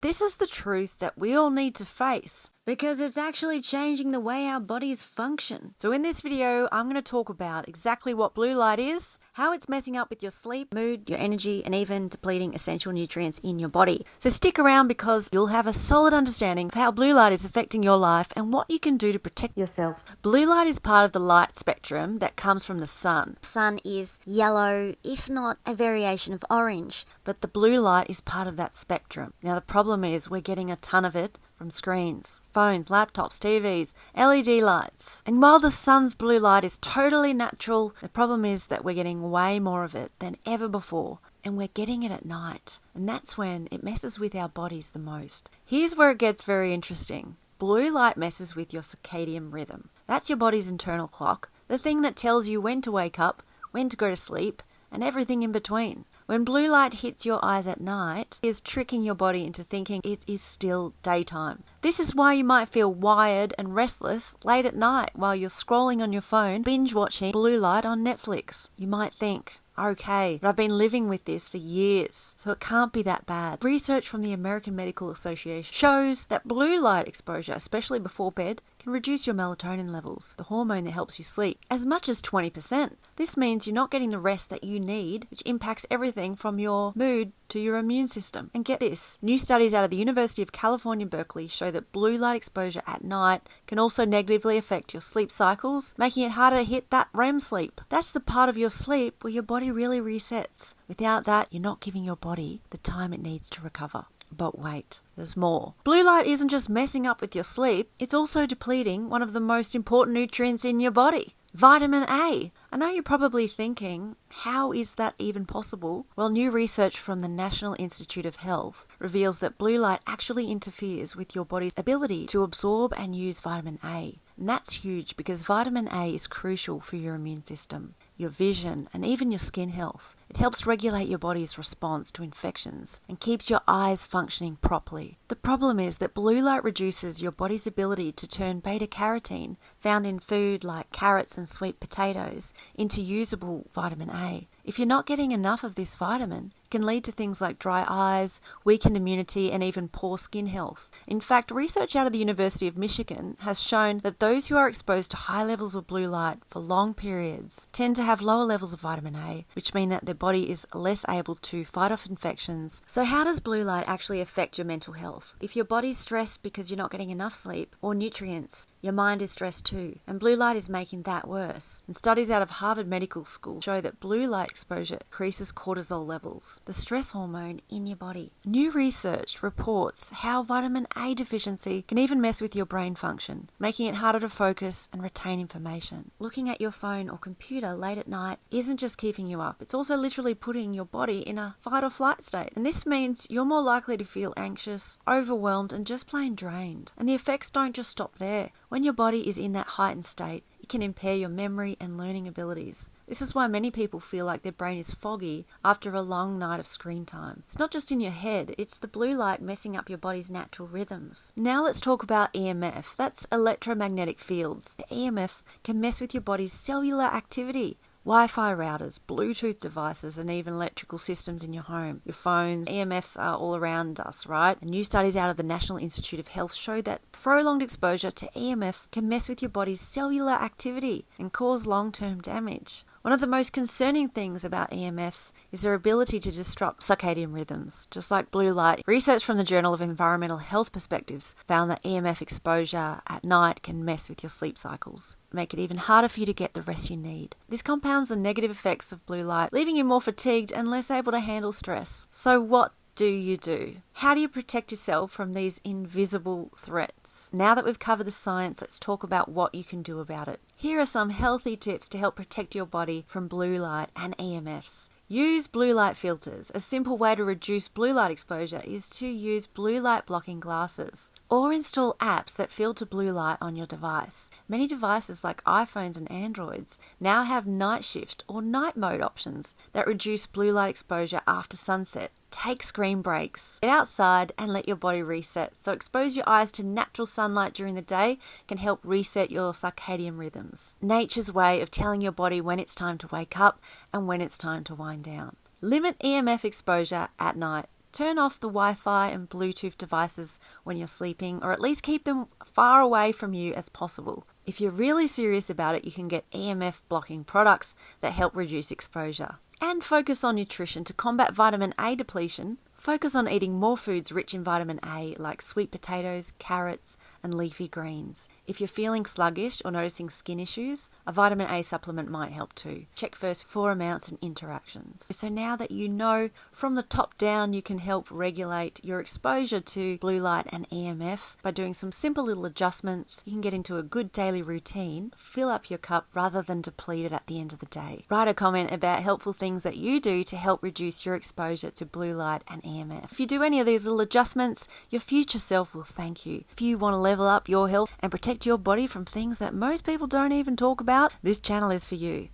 This is the truth that we all need to face because it's actually changing the way our bodies function. So in this video, I'm going to talk about exactly what blue light is, how it's messing up with your sleep, mood, your energy, and even depleting essential nutrients in your body. So stick around because you'll have a solid understanding of how blue light is affecting your life and what you can do to protect yourself. Blue light is part of the light spectrum that comes from the sun. Sun is yellow, if not a variation of orange. But the blue light is part of that spectrum. Now the problem is we're getting a ton of it from screens, phones, laptops, TVs, LED lights. And while the sun's blue light is totally natural, the problem is that we're getting way more of it than ever before. And we're getting it at night. And that's when it messes with our bodies the most. Here's where it gets very interesting. Blue light messes with your circadian rhythm. That's your body's internal clock, the thing that tells you when to wake up, when to go to sleep, and everything in between. When blue light hits your eyes at night, it is tricking your body into thinking it is still daytime. This is why you might feel wired and restless late at night while you're scrolling on your phone, binge watching blue light on Netflix. You might think, okay, but I've been living with this for years, so it can't be that bad. Research from the American Medical Association shows that blue light exposure, especially before bed, can reduce your melatonin levels, the hormone that helps you sleep, as much as 20%. This means you're not getting the rest that you need, which impacts everything from your mood to your immune system. And get this, new studies out of the University of California, Berkeley show that blue light exposure at night can also negatively affect your sleep cycles, making it harder to hit that REM sleep. That's the part of your sleep where your body really resets. Without that, you're not giving your body the time it needs to recover. But wait, there's more. Blue light isn't just messing up with your sleep, it's also depleting one of the most important nutrients in your body, vitamin A. I know you're probably thinking, how is that even possible? Well, new research from the National Institute of Health reveals that blue light actually interferes with your body's ability to absorb and use vitamin A. And that's huge because vitamin A is crucial for your immune system, your vision, and even your skin health. It helps regulate your body's response to infections and keeps your eyes functioning properly. The problem is that blue light reduces your body's ability to turn beta-carotene, found in food like carrots and sweet potatoes, into usable vitamin A. If you're not getting enough of this vitamin, it can lead to things like dry eyes, weakened immunity, and even poor skin health. In fact, research out of the University of Michigan has shown that those who are exposed to high levels of blue light for long periods tend to have lower levels of vitamin A, which mean that their body is less able to fight off infections. So how does blue light actually affect your mental health? If your body's stressed because you're not getting enough sleep or nutrients, your mind is stressed too, and blue light is making that worse. And studies out of Harvard Medical School show that blue light exposure increases cortisol levels, the stress hormone in your body. New research reports how vitamin A deficiency can even mess with your brain function, making it harder to focus and retain information. Looking at your phone or computer late at night isn't just keeping you up, it's also literally putting your body in a fight or flight state. And this means you're more likely to feel anxious, overwhelmed, and just plain drained. And the effects don't just stop there. When your body is in that heightened state, it can impair your memory and learning abilities. This is why many people feel like their brain is foggy after a long night of screen time. It's not just in your head, it's the blue light messing up your body's natural rhythms. Now let's talk about EMF. That's electromagnetic fields. The EMFs can mess with your body's cellular activity. Wi-Fi routers, Bluetooth devices, and even electrical systems in your home. Your phones, EMFs are all around us, right? And new studies out of the National Institute of Health show that prolonged exposure to EMFs can mess with your body's cellular activity and cause long-term damage. One of the most concerning things about EMFs is their ability to disrupt circadian rhythms, just like blue light. Research from the Journal of Environmental Health Perspectives found that EMF exposure at night can mess with your sleep cycles, make it even harder for you to get the rest you need. This compounds the negative effects of blue light, leaving you more fatigued and less able to handle stress. So what do you do? How do you protect yourself from these invisible threats? Now that we've covered the science, let's talk about what you can do about it. Here are some healthy tips to help protect your body from blue light and EMFs. Use blue light filters. A simple way to reduce blue light exposure is to use blue light blocking glasses or install apps that filter blue light on your device. Many devices like iPhones and Androids now have night shift or night mode options that reduce blue light exposure after sunset. Take screen breaks. Get outside and let your body reset. So expose your eyes to natural sunlight during the day can help reset your circadian rhythms. Nature's way of telling your body when it's time to wake up and when it's time to wind down. Limit EMF exposure at night. Turn off the Wi-Fi and Bluetooth devices when you're sleeping, or at least keep them far away from you as possible. If you're really serious about it, you can get EMF blocking products that help reduce exposure. And focus on nutrition to combat vitamin A depletion. Focus on eating more foods rich in vitamin A like sweet potatoes, carrots, and leafy greens. If you're feeling sluggish or noticing skin issues, a vitamin A supplement might help too. Check first for amounts and interactions. So now that you know from the top down, you can help regulate your exposure to blue light and EMF by doing some simple little adjustments. You can get into a good daily routine, fill up your cup rather than deplete it at the end of the day. Write a comment about helpful things that you do to help reduce your exposure to blue light and EMF. If you do any of these little adjustments, your future self will thank you. If you want to level up your health and protect your body from things that most people don't even talk about, this channel is for you.